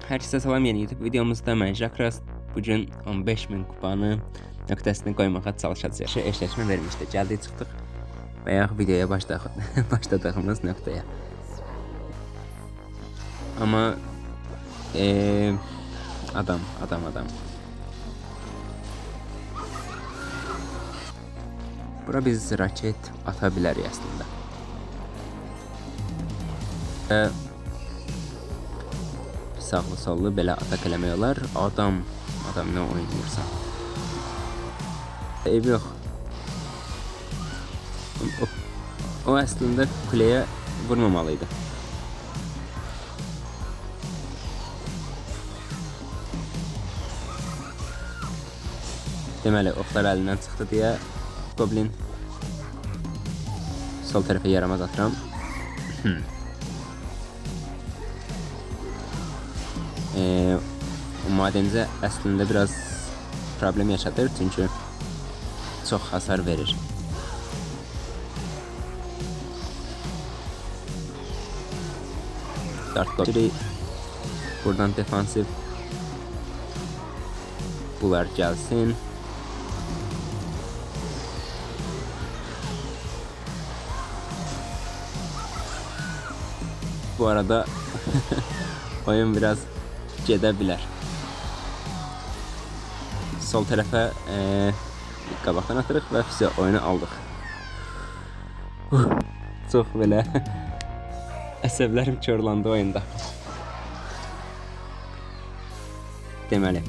Herkese salam, yeni YouTube videomuzda mən Jakras. Bugün 15.000 kupanı nöqtəsini qoymağa çalışacağıq. Eşləşmə vermişdi, gəldik çıxdıq. Bayaq videoya başladığımız nöqtəyə. Amma adam. Bura biz raket ata bilərik əslində. Sağlı sollu belə atak eləmək olar. Adam nə oynayırsan? Ev yox. O əslində kuleyə vurmamalıydı. Deməli, oxlar əlindən çıxdı deyə Goblin sol tərəfə yaramaz atıram. Madencə əslində biraz problem yaşadır, çünki çox hasar verir. Buradan defansif bunlar gəlsin. Bu arada oyun biraz gedə bilər. Sol tərəfə qabaqdan atırıq və füzə oyunu aldıq. Çox belə əsəblərim körlandı oyunda. Deməli,